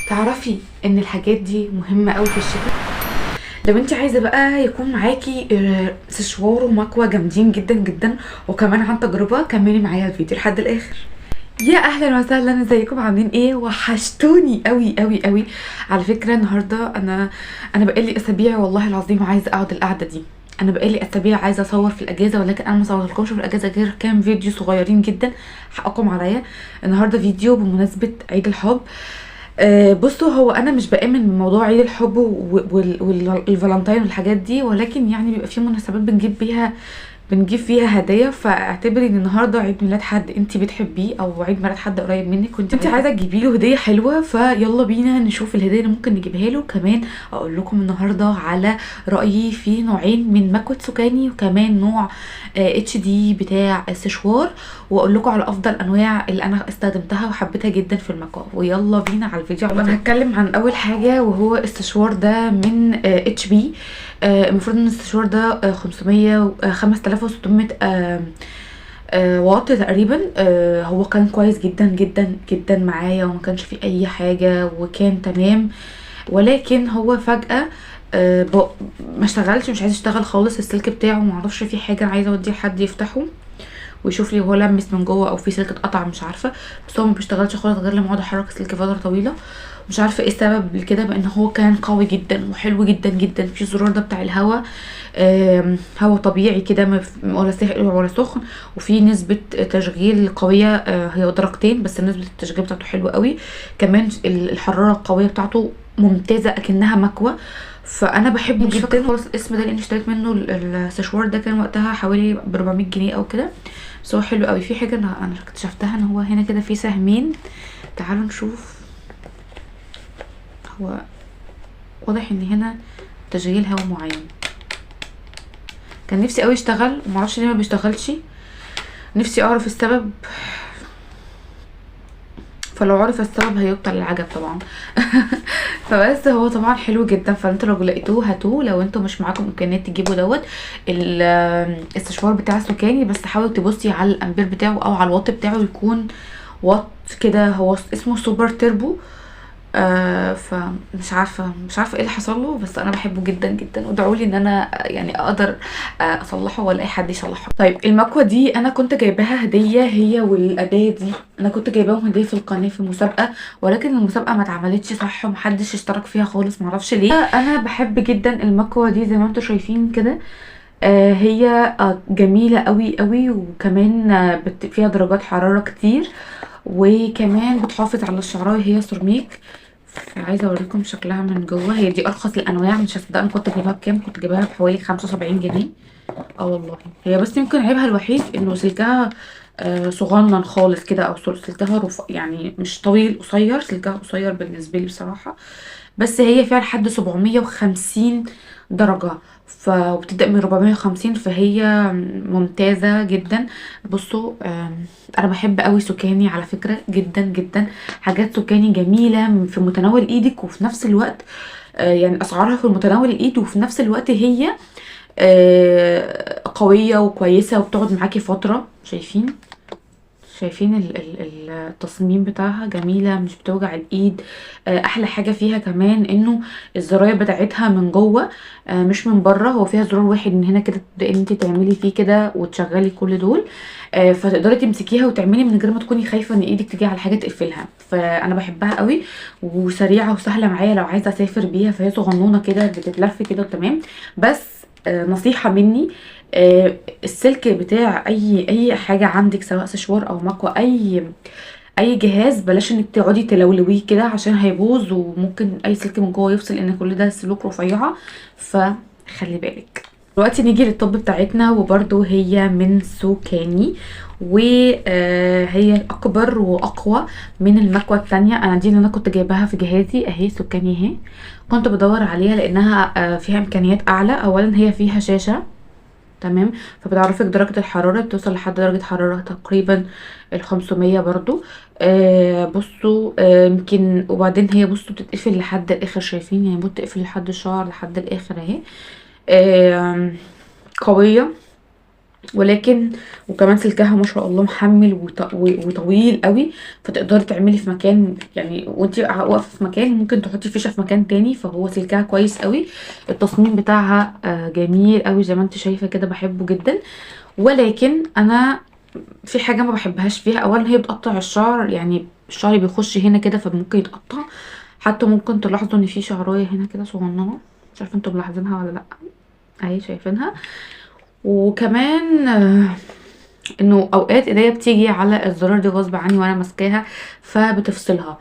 تعرفي ان الحاجات دي مهمة قوي في الشتاء. لو انت عايزة بقى يكون معاكي سشوار ومكوى جامدين جدا جدا وكمان عن تجربة، كملي معايا الفيديو لحد الاخر. يا اهلا وسهلا، ازيكم؟ عاملين ايه؟ وحشتوني قوي قوي قوي. على فكرة النهاردة انا بقالي اسابيع والله العظيم عايزة اقعد القعدة دي. انا بقالي اسابيع عايزه اصور في الاجازه، ولكن انا ما صورتلكمش في الاجازه غير كام فيديو صغيرين جدا. حقكم عليا. النهارده فيديو بمناسبه عيد الحب. بصوا، هو انا مش بآمن بموضوع عيد الحب والفالنتين والحاجات دي، ولكن يعني بيبقى في مناسبات بنجيب فيها هدايا. فاعتبري ان النهارده عيد ميلاد حد انت بتحبيه او عيد ميلاد حد قريب منك وانت عايزه تجيبي له هديه حلوه، فيلا بينا نشوف الهديه اللي ممكن نجيبها له. كمان اقول لكم النهارده على رايي في نوعين من مكوه سوكاني، وكمان نوع اتش دي بتاع السشوار، واقول لكم على افضل انواع اللي انا استخدمتها وحبيتها جدا في المكوى. ويلا بينا على الفيديو. انا هتكلم عن اول حاجه وهو السشوار ده من اتش بي. المفروض ان السشوار ده 500 5600 واط تقريبا. هو كان كويس جدا جدا جدا معايا وما كانش فيه اي حاجه وكان تمام، ولكن هو فجأة ما اشتغلش، مش عايز يشتغل خالص. السلك بتاعه معرفش فيه حاجه، انا عايزه اوديه لحد يفتحه ويشوف لي هو لمس من جوه او في سلك اتقطع، مش عارفه. بس هو ما بيشتغلش خالص غير لما اقعد احرك السلك فتره طويله. مش عارفه ايه السبب لكده، بان هو كان قوي جدا وحلو جدا جدا. في الزرار ده بتاع الهواء، هوا طبيعي كده، ولا ساخن ولا سخن، وفي نسبه تشغيل قويه. هي درجتين بس نسبه التشغيل بتاعته حلوه قوي. كمان الحراره القويه بتاعته ممتازه اكنها مكوه. فانا بحبه جدا. مش فاكره خالص الاسم ده لاني اشتريت منه السشوار ده، كان وقتها حوالي ب 400 جنيه او كده. بس هو حلو قوي. في حاجه انا اكتشفتها ان هو هنا كده في سهمين. تعالوا نشوف. هو واضح ان هنا تشغيل هوا معين. كان نفسي قوي يشتغل ومعرفش ليه ما بيشتغلش. نفسي اعرف السبب، فلو عرف السبب هيبطل العجب طبعا. فبس هو طبعا حلو جدا، فانتوا لو لقيتوه هاتوه. لو انتوا مش معاكم امكانيات تجيبوا دوت الاستشوار بتاع سوكاني، بس حاولوا تبصي على الامبير بتاعه او على الواط بتاعه، يكون واط كده. هو اسمه سوبر تيربو. فمش عارفه ايه اللي حصل له، بس انا بحبه جدا جدا. وادعوا لي ان انا يعني اقدر اصلحه ولا اي حد يصلحه. طيب المكوه دي انا كنت جايباها هديه، هي والاداه دي انا كنت جايباهم هديه في القناه في مسابقه، ولكن المسابقه ما اتعملتش صح ومحدش اشترك فيها خالص، معرفش ليه. انا بحب جدا المكوه دي زي ما انتم شايفين كده. هي جميله قوي قوي، وكمان فيها درجات حراره كتير، وكمان بتحافظ على الشعرايه. هي سيراميك. عايزه اوريكم شكلها من جوه. هي دي ارخص الانواع، مش هتصدقوا انا كنت جايبها بكام. كنت جايباها بحوالي 75 جنيه. والله. هي بس يمكن عيبها الوحيد انه سلكها صغنن خالص كده، او سلكها يعني مش طويل، قصير. سلكها قصير بالنسبه لي بصراحه. بس هي فيها لحد 750 درجه، وبتبدأ من 450، فهي ممتازة جدا. بصوا، انا بحب قوي سوكاني على فكرة جدا جدا. حاجات سوكاني جميلة في متناول ايدك، وفي نفس الوقت يعني اسعارها في متناول الايد، وفي نفس الوقت هي قوية وكويسة وبتقعد معاكي فترة. شايفين التصميم بتاعها جميلة، مش بتوجع الايد. احلى حاجة فيها كمان انه الزراير بتاعتها من جوه، مش من بره. هو فيها زرار واحد من هنا كده، تبدأي انت تعملي فيه كده وتشغلي كل دول. فتقدري تمسكيها وتعملي من غير ما تكوني خايفة ان ايدك تيجي على حاجة تقفلها. فانا بحبها قوي، وسريعة وسهلة معايا لو عايزة اسافر بيها. فهي صغنونة كده، بتتلف كده وتمام. بس نصيحة مني، السلك بتاع اي حاجه عندك، سواء سشوار او مكوى، اي جهاز، بلاش انك تقعدي تلولويه كده عشان هيبوظ، وممكن اي سلك من جوه يفصل، ان كل ده سلوك رفيعه. فخلي بالك. دلوقتي نيجي للطب بتاعتنا، وبرده هي من سوكاني، وهي اكبر واقوى من المكوى التانية. انا دي اللي انا كنت جايباها في جهازي اهي، سوكاني اهي. كنت بدور عليها لانها فيها امكانيات اعلى. اولا هي فيها شاشه، تمام، فبتعرفك درجة الحرارة، بتوصل لحد درجة حرارة تقريبا 500 برضو. بصوا، يمكن. وبعدين هي بصوا بتتقفل لحد الاخر، شايفين؟ يعني بتقفل لحد الشعر لحد الاخر اهي. قوية ولكن وكمان سلكها ما شاء الله محمل وطويل قوي، فتقدري تعملي في مكان يعني وانتي واقفه في مكان، ممكن تحطي فيشه في مكان تاني. فهو سلكها كويس قوي، التصميم بتاعها جميل قوي زي ما انت شايفه كده، بحبه جدا. ولكن انا في حاجه ما بحبهاش فيها، اولا هي بتقطع الشعر، يعني الشعر بيخش هنا كده فممكن يتقطع. حتى ممكن تلاحظوا ان في شعرايه هنا كده صغننه، مش عارفه انتوا ملاحظينها ولا لا، اهي شايفينها. وكمان انه اوقات ايديا بتيجي على الزرار دي غصب عني وانا ماسكاها فبتفصلها.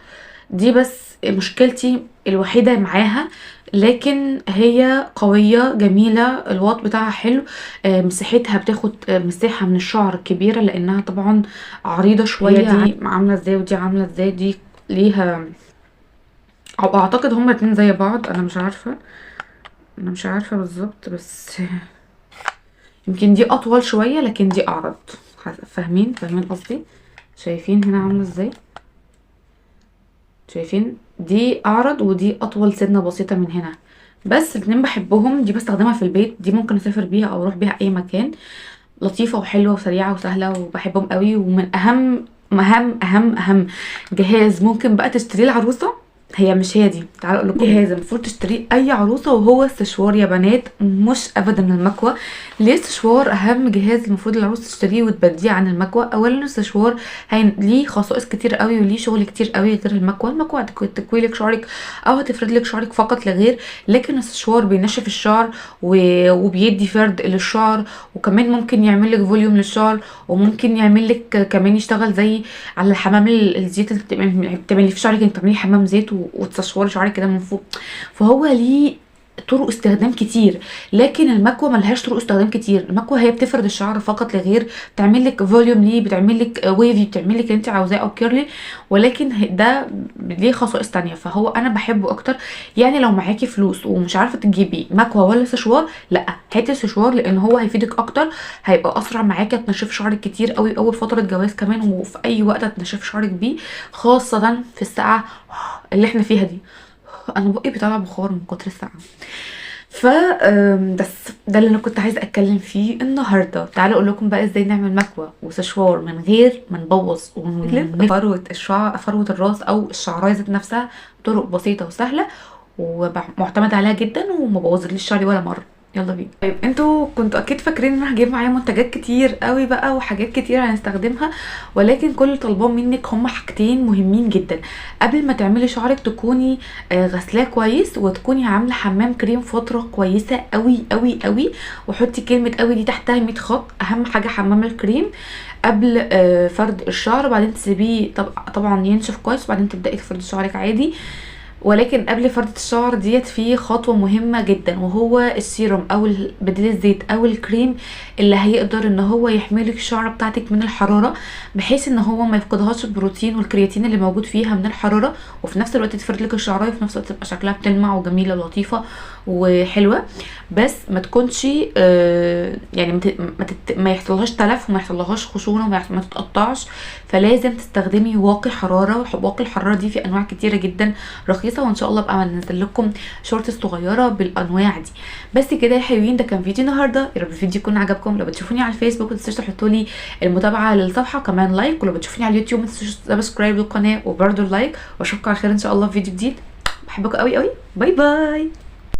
دي بس مشكلتي الوحيدة معاها، لكن هي قوية جميلة، الواط بتاعها حلو. مساحتها بتاخد مساحة من الشعر كبيرة لانها طبعا عريضة شوية. دي عاملة ازاي ودي عاملة ازاي، دي ليها او اعتقد هما الاتنين زي بعض، انا مش عارفة بالظبط، بس يمكن دي اطول شوية لكن دي اعرض. فاهمين قصدي؟ شايفين هنا عاملة ازاي؟ شايفين دي اعرض ودي اطول سنة بسيطة من هنا. بس الاتنين بحبهم، دي بستخدمها في البيت، دي ممكن اسافر بيها او اروح بيها اي مكان. لطيفة وحلوة وسريعة وسهلة وبحبهم قوي. ومن اهم جهاز ممكن بقى تشتريه العروسة، هي مش هي دي، تعالوا اقول لكم جهاز المفروض تشتريه اي عروسه، وهو السشوار يا بنات، مش ابدا المكوه. ليه السشوار اهم جهاز المفروض العروسه تشتريه وتبديه عن المكوه؟ اولا السشوار ليه خصائص كتير قوي وليه شغل كتير قوي غير المكوه تكوي لك شعرك او هتفرد لك شعرك فقط لا غير. لكن السشوار بينشف الشعر وبيدي فرد للشعر، وكمان ممكن يعمل لك فوليوم للشعر، وممكن يعمل لك كمان يشتغل زي على الحمام الزيت اللي بتعملي في شعرك، انك تعملي حمام زيت وتسشوري شعرك كده من فوق. فهو ليه طرق استخدام كتير، لكن المكوه ملهاش طرق استخدام كتير. المكوه هي بتفرد الشعر فقط لا غير، بتعمل لك فوليوم ليه، بتعمل لك ويفي، بتعمل لك اللي انت عاوزاه او كيرلي. ولكن ده ليه خصائص تانية، فهو انا بحبه اكتر. يعني لو معاكي فلوس ومش عارفه تجيبي مكوه ولا سشوار، لا هاتي السشوار، لان هو هيفيدك اكتر، هيبقى اسرع معاكي، هتنشف شعرك كتير قوي اول فتره جواز كمان، وفي اي وقت هتنشف شعرك بيه، خاصه في الساعه اللي احنا فيها دي. انا بقي بيطلع بخار من كتر الساعه. ف بس ده اللي انا كنت عايزه اتكلم فيه النهارده. تعالوا اقول لكم بقى ازاي نعمل مكوه وسشوار من غير ما نبوظ ونقلب فروه الشعر، فروه الراس او الشعرايه ذات نفسها، طرق بسيطه وسهله ومعتمده عليها جدا وما بوظليش شعري ولا مره. يلا بينا. طيب انتوا كنتوا اكيد فاكرين ان انا هجيب معايا منتجات كتير قوي بقى وحاجات كتير هنستخدمها، ولكن كل اللي طالباه منك هما حاجتين مهمين جدا. قبل ما تعملي شعرك تكوني غسلاه كويس، وتكوني عامله حمام كريم فتره كويسه قوي قوي قوي. وحطي كلمه قوي دي تحتها 100 خط. اهم حاجه حمام الكريم قبل فرد الشعر، وبعدين تسيبيه طبعا ينشف كويس، وبعدين تبداي تفردي شعرك عادي. ولكن قبل فردة الشعر ديت في خطوة مهمة جدا، وهو السيروم او بديل الزيت او الكريم اللي هيقدر ان هو يحملك الشعر بتاعتك من الحرارة، بحيث ان هو ما يفقدهاش البروتين والكرياتين اللي موجود فيها من الحرارة، وفي نفس الوقت تفرد لك الشعرايه، وفي نفس الوقت تبقى شكلها بتلمع وجميلة ولطيفة وحلوة. بس ما تكونش يعني ما يحصلهاش تلف وما يحصلهاش خشونة وما تتقطعش. فلازم تستخدمي واقي حرارة. واقي الحرارة دي في انواع كتيرة جدا رخيصه، وان شاء الله ابقى انزل لكم شورتس صغيره بالانواع دي. بس كده يا حلوين، ده كان فيديو النهارده، يا رب الفيديو يكون عجبكم. لو بتشوفوني على الفيسبوك ما تنسوش تحطوا لي المتابعه للصفحه وكمان لايك، ولو بتشوفوني على اليوتيوب ما تنسوش سبسكرايب للقناه وبرده اللايك. واشوفكم على خير ان شاء الله في فيديو جديد. بحبكم قوي قوي، باي باي.